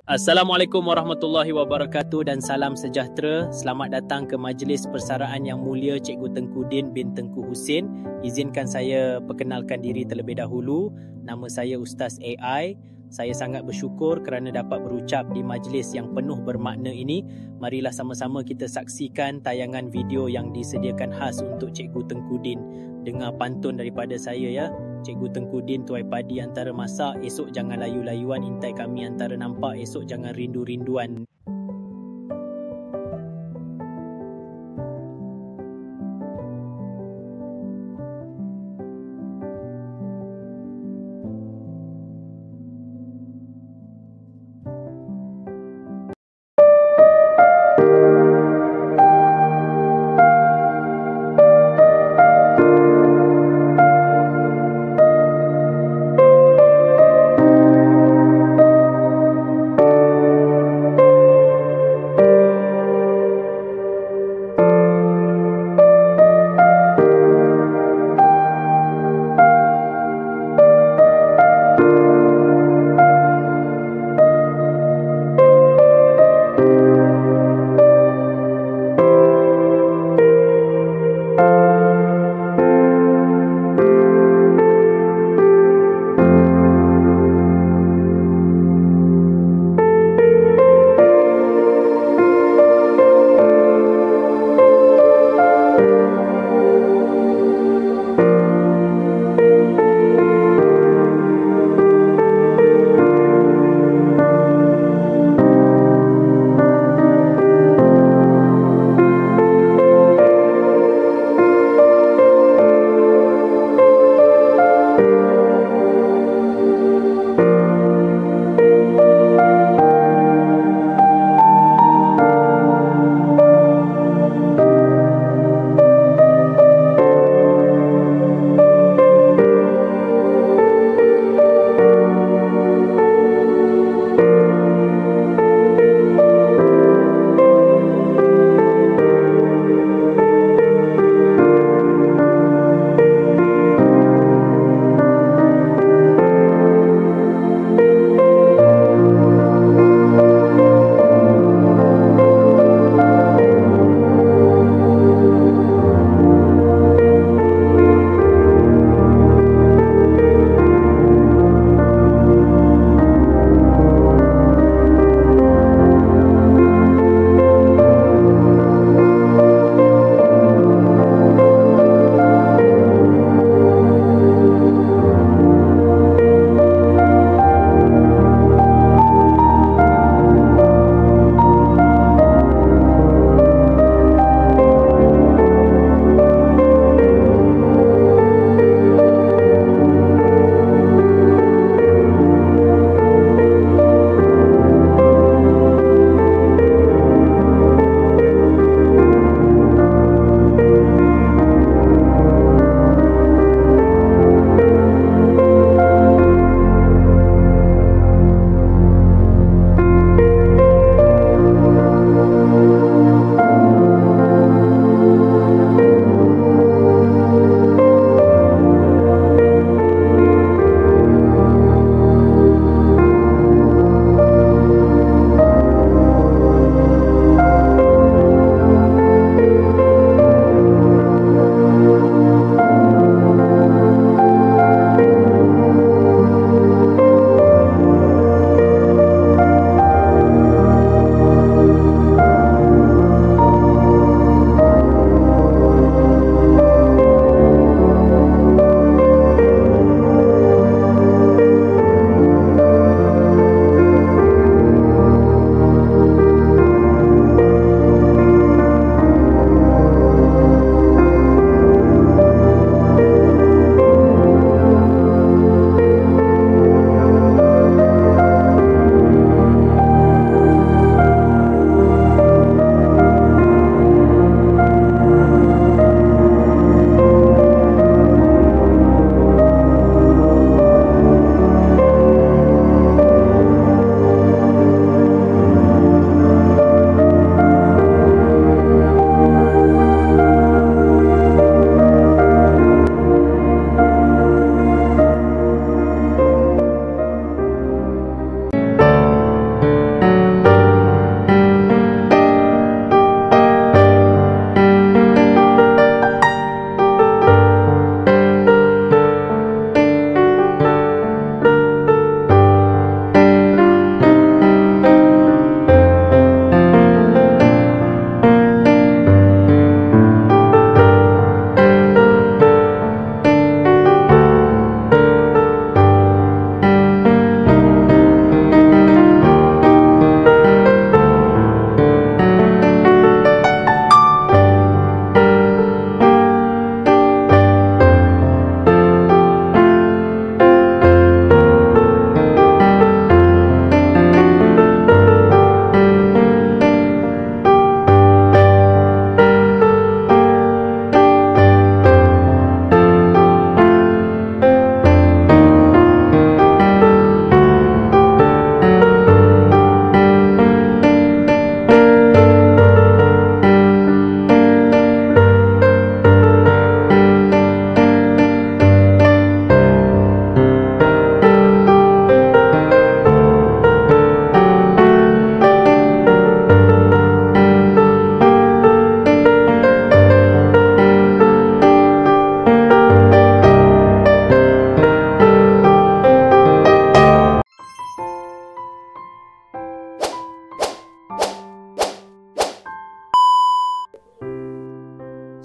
Assalamualaikum warahmatullahi wabarakatuh dan salam sejahtera. Selamat datang ke Majlis Persaraan Yang Mulia Cikgu Tengku Din bin Tengku Husin. Izinkan saya perkenalkan diri terlebih dahulu. Nama saya Ustaz AI. Saya sangat bersyukur kerana dapat berucap di majlis yang penuh bermakna ini. Marilah sama-sama kita saksikan tayangan video yang disediakan khas untuk Cikgu Tengku Din. Dengar pantun daripada saya ya. Cikgu Tengku Din tuai padi antara masak, esok jangan layu-layuan, intai kami antara nampak, esok jangan rindu-rinduan.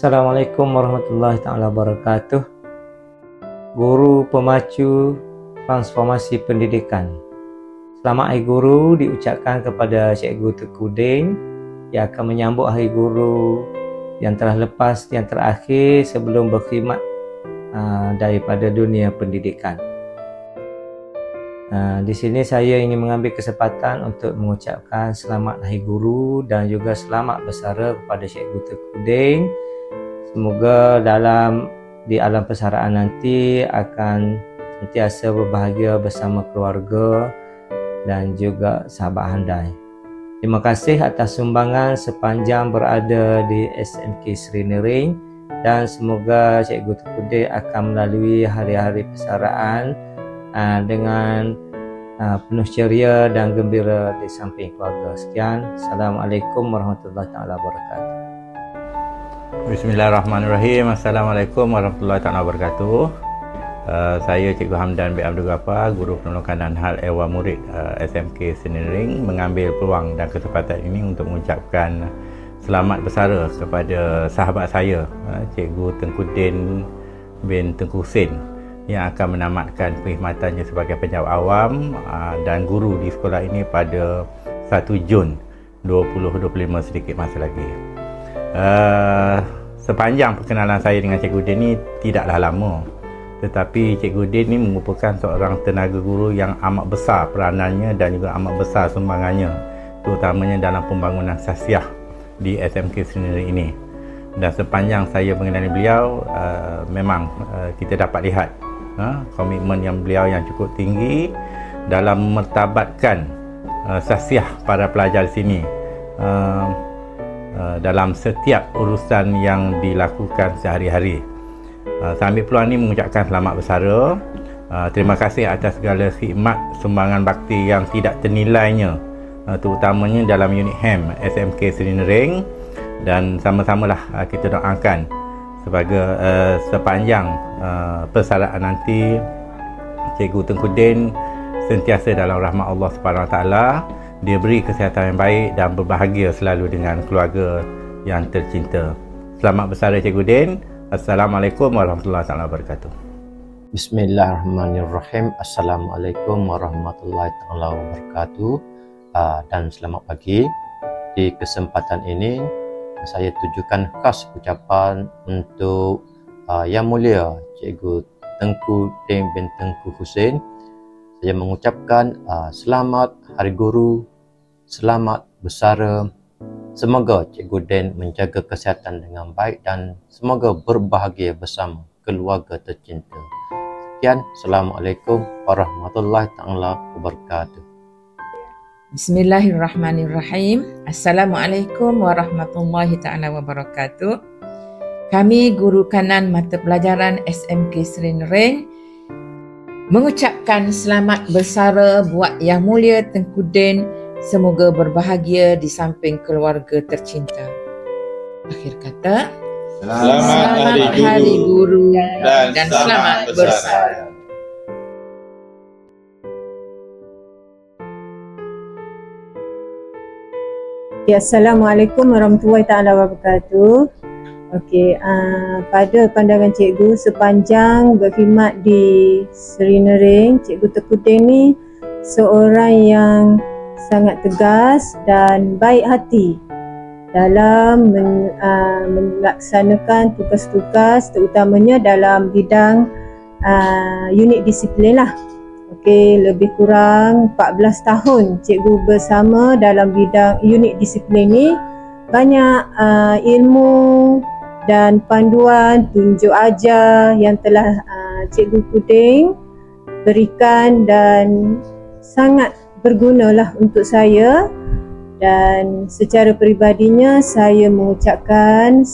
Assalamualaikum warahmatullahi taala wabarakatuh. Guru pemacu transformasi pendidikan. Selamat Hari Guru diucapkan kepada Cikgu Tengku Din yang akan menyambut Hari Guru yang telah lepas, yang terakhir sebelum berkhidmat daripada dunia pendidikan. Di sini saya ingin mengambil kesempatan untuk mengucapkan selamat Hari Guru dan juga selamat bersara kepada Cikgu Tengku Din. Semoga di alam persaraan nanti akan sentiasa berbahagia bersama keluarga dan juga sahabat handai. Terima kasih atas sumbangan sepanjang berada di SMK Seri Nering dan semoga Cikgu Tengku Din akan melalui hari-hari persaraan dengan penuh ceria dan gembira di samping keluarga. Sekian. Assalamualaikum warahmatullahi wabarakatuh. Bismillahirrahmanirrahim. Assalamualaikum warahmatullahi wabarakatuh. Saya Cikgu Hamdan bin Abdul Ghaffar, Guru Penolongan dan Hal Ehwal Murid SMK Seri Nering, mengambil peluang dan kesempatan ini untuk mengucapkan selamat bersara kepada sahabat saya, Cikgu Tengku Din bin Tengku Husin, yang akan menamatkan perkhidmatannya sebagai penjawat awam dan guru di sekolah ini pada 1 Jun 2025, sedikit masa lagi. Sepanjang perkenalan saya dengan Cikgu Din ni tidaklah lama, tetapi Cikgu Din ni merupakan seorang tenaga guru yang amat besar peranannya dan juga amat besar sumbangannya, terutamanya dalam pembangunan sasiah di SMK Seri Nering ini. Dan sepanjang saya mengenali beliau, memang kita dapat lihat komitmen yang beliau yang cukup tinggi dalam memertabatkan sasiah para pelajar di sini dalam setiap urusan yang dilakukan sehari-hari. Saya ambil peluang ini mengucapkan selamat bersara. Terima kasih atas segala khidmat sumbangan bakti yang tidak ternilainya, terutamanya dalam unit HEM SMK Seri Nering, dan sama-samalah kita doakan sebagai sepanjang persaraan nanti Cikgu Tengku Din sentiasa dalam rahmat Allah Subhanahu Wa Taala, dia beri kesihatan yang baik dan berbahagia selalu dengan keluarga yang tercinta. Selamat bersara Cikgu Din. Assalamualaikum warahmatullahi wabarakatuh. Bismillahirrahmanirrahim. Assalamualaikum warahmatullahi wabarakatuh. Dan selamat pagi. Di kesempatan ini saya tujukan khas ucapan untuk Yang Mulia Cikgu Tengku Din bin Tengku Husin. Saya mengucapkan selamat Hari Guru, selamat bersara. Semoga Cikgu Din menjaga kesihatan dengan baik dan semoga berbahagia bersama keluarga tercinta. Sekian. Assalamualaikum warahmatullahi wabarakatuh. Bismillahirrahmanirrahim. Assalamualaikum warahmatullahi wabarakatuh. Kami Guru Kanan Mata Pelajaran SMK Seri Nering mengucapkan selamat bersara buat Yang Mulia Tengku Din. Semoga berbahagia di samping keluarga tercinta. Akhir kata, selamat Hari Guru dan selamat bersara. Assalamualaikum warahmatullahi wabarakatuh. Okey, pada pandangan cikgu, sepanjang berkhidmat di Seri Nering, Cikgu Tengku Din ni seorang yang sangat tegas dan baik hati dalam melaksanakan tugas-tugas, terutamanya dalam bidang unit disiplin lah. Okey, lebih kurang 14 tahun cikgu bersama dalam bidang unit disiplin ni. Banyak ilmu dan panduan tunjuk ajar yang telah Cikgu Puding berikan dan sangat bergunalah untuk saya. Dan secara peribadinya saya mengucapkan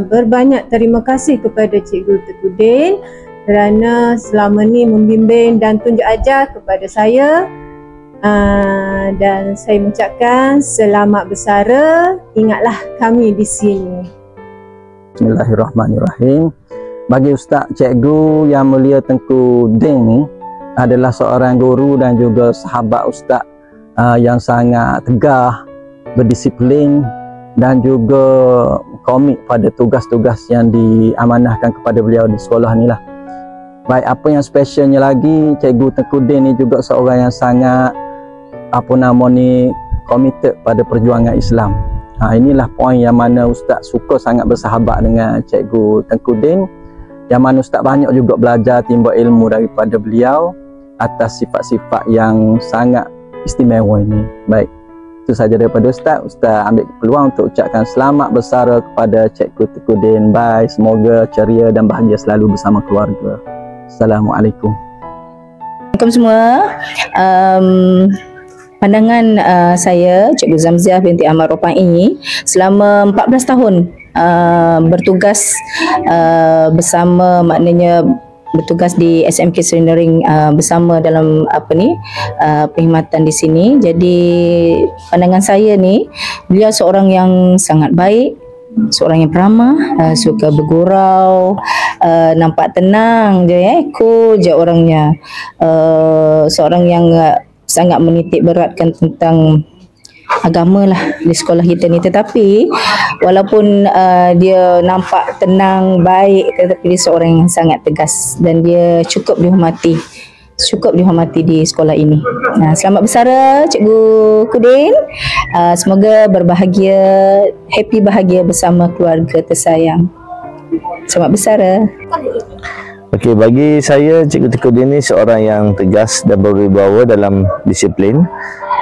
berbanyak terima kasih kepada Cikgu Tengku Din kerana selama ni membimbing dan tunjuk ajar kepada saya. Dan saya mengucapkan selamat bersara, ingatlah kami di sini. Bismillahirrahmanirrahim. Bagi Ustaz Cikgu Yang Mulia Tengku Din ni adalah seorang guru dan juga sahabat Ustaz yang sangat tegah, berdisiplin dan juga komit pada tugas-tugas yang diamanahkan kepada beliau di sekolah ni lah. Baik, apa yang specialnya lagi, Cikgu Tengku Din ni juga seorang yang sangat committed pada perjuangan Islam. Inilah poin yang mana Ustaz suka sangat bersahabat dengan Cikgu Tengku Din, yang mana Ustaz banyak juga belajar timba ilmu daripada beliau atas sifat-sifat yang sangat istimewa ini. Baik, itu saja daripada Ustaz. Ustaz ambil peluang untuk ucapkan selamat bersara kepada Cikgu Tengku Din. Bye, semoga ceria dan bahagia selalu bersama keluarga. Assalamualaikum. Assalamualaikum semua. Pandangan saya, Cikgu Zamziah binti Ahmad Ropai, selama 14 tahun bertugas bersama, maknanya bertugas di SMK Serinering bersama dalam perkhidmatan di sini. Jadi pandangan saya ni, beliau seorang yang sangat baik, seorang yang peramah, suka bergurau, nampak tenang je, cool je orangnya. Seorang yang sangat menitik beratkan tentang agama lah di sekolah kita ni. Tetapi walaupun dia nampak tenang, baik, tetapi dia seorang yang sangat tegas dan dia cukup dihormati di sekolah ini. Selamat bersara Cikgu Kudin. Semoga berbahagia, happy bahagia bersama keluarga tersayang. Selamat bersara. Okey, bagi saya Cikgu Tengku Din ni seorang yang tegas dan berwibawa dalam disiplin,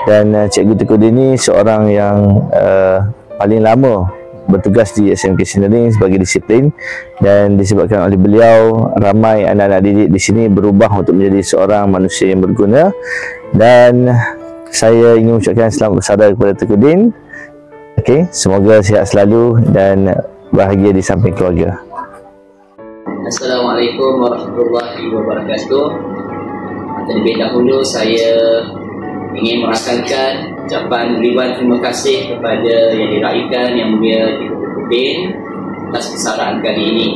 dan Cikgu Tengku Din ni seorang yang paling lama bertugas di SMK Serinering sebagai disiplin, dan disebabkan oleh beliau ramai anak-anak didik di sini berubah untuk menjadi seorang manusia yang berguna. Dan saya ingin mengucapkan selamat bersara kepada Tengku Din. Okey, semoga sihat selalu dan bahagia di samping keluarga. Assalamualaikum warahmatullahi wabarakatuh. Terlebih dahulu saya ingin merakamkan ucapan ribuan terima kasih kepada yang diraikan Yang Mulia Cikgu Tengku Din atas persaraan kali ini,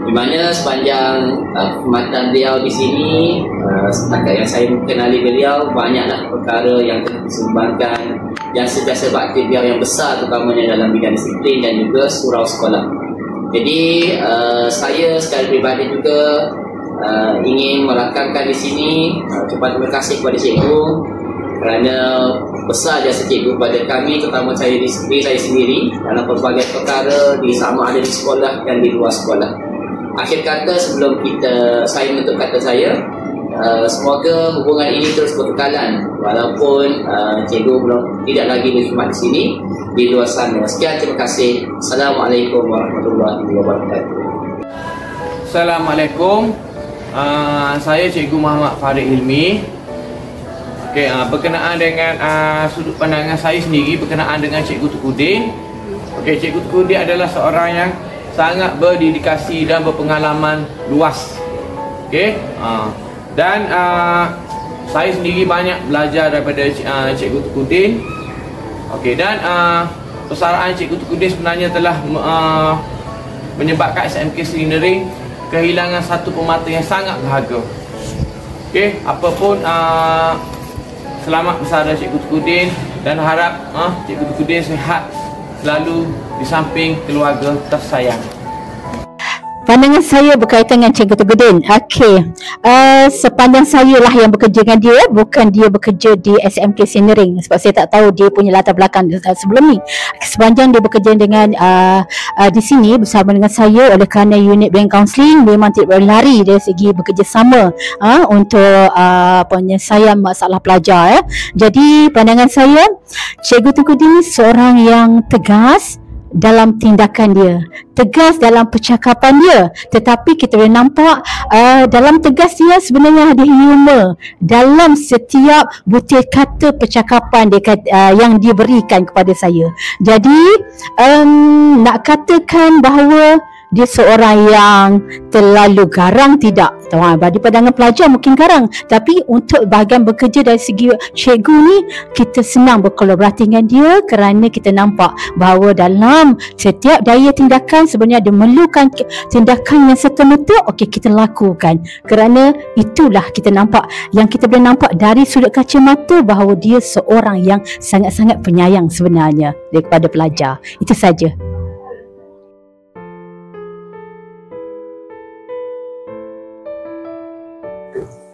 di mana sepanjang perkhidmatan beliau di sini, setakat yang saya kenali beliau, banyaklah perkara yang telah disumbangkan dan sejasa bakti beliau yang besar, terutamanya dalam bidang disiplin dan juga surau sekolah. Jadi saya secara peribadi juga ingin merakamkan di sini ucapan terima kasih kepada cikgu kerana besar jasa cikgu kepada kami, terutama saya sendiri dalam pelbagai perkara, sama ada di sekolah dan di luar sekolah. Akhir kata, sebelum saya menutup kata saya, semoga hubungan ini terus berkekalan walaupun cikgu tidak lagi berkhidmat di sini, di luar sana. Sekian, terima kasih. Assalamualaikum warahmatullahi wabarakatuh. Assalamualaikum. Saya Cikgu Muhammad Farid Hilmi. Okey, berkenaan dengan sudut pandangan saya sendiri berkenaan dengan Cikgu Tengku Din. Okey, Cikgu Tengku Din adalah seorang yang sangat berdedikasi dan berpengalaman luas. Okey, dan saya sendiri banyak belajar daripada Cikgu Tengku Din. Okey, dan persaraan Cikgu Tengku Din sebenarnya telah menyebabkan SMK Serinering kehilangan satu pemata yang sangat berharga. Okey, apapun selamat bersara Cikgu Tengku Din, dan harap Cikgu Tengku Din sihat selalu di samping keluarga tersayang. Pandangan saya berkaitan dengan Cikgu Tengku Din. Okey, sepanjang saya lah yang bekerja dengan dia, bukan dia bekerja di SMK Serinering, sebab saya tak tahu dia punya latar belakang sebelum ni. Sepanjang dia bekerja dengan di sini bersama dengan saya, oleh kerana unit bank counselling memang tidak berlari dari segi bekerjasama untuk penyelesaian masalah pelajar. Jadi pandangan saya, Cikgu Tengku Din seorang yang tegas dalam tindakan dia, tegas dalam percakapan dia, tetapi kita boleh nampak dalam tegas dia sebenarnya ada humor dalam setiap butir kata percakapan dia, yang dia berikan kepada saya. Jadi nak katakan bahawa dia seorang yang terlalu garang, tidak. Di pandangan pelajar mungkin garang, tapi untuk bahagian bekerja dari segi cikgu ni, kita senang berkolaborasi dengan dia kerana kita nampak bahawa dalam setiap daya tindakan sebenarnya dia memerlukan tindakan yang serta-merta. Okey, kita lakukan kerana itulah kita nampak, yang kita boleh nampak dari sudut kacamata bahawa dia seorang yang sangat-sangat penyayang sebenarnya daripada pelajar. Itu saja.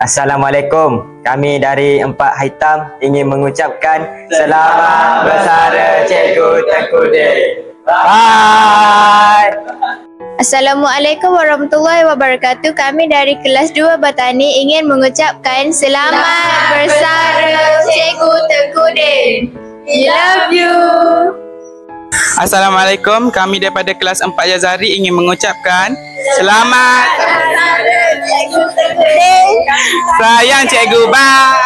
Assalamualaikum. Kami dari Empat Hitam ingin mengucapkan selamat bersara Cikgu Tengku Din. Bye. Assalamualaikum warahmatullahi wabarakatuh. Kami dari kelas 2 Batani ingin mengucapkan selamat bersara Cikgu Tengku Din. We love you. Assalamualaikum. Kami daripada kelas 4 Yazari ingin mengucapkan selamat bersara Cikgu Tengku Din. Sayang Cikgu. Bye.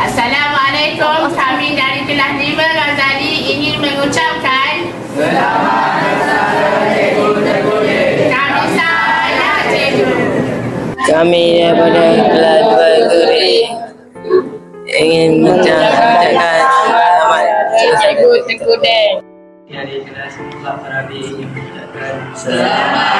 Assalamualaikum. Kami dari kelas 5 Ghazali ingin mengucapkan selamat bersara Cikgu Tengku Din. Kami sayang Cikgu. Kami daripada kelas 2 Guri ingin mengucapkan selamat Cikgu Tengku Din. Dari kelas 4 Parabi ingin mengucapkan selamat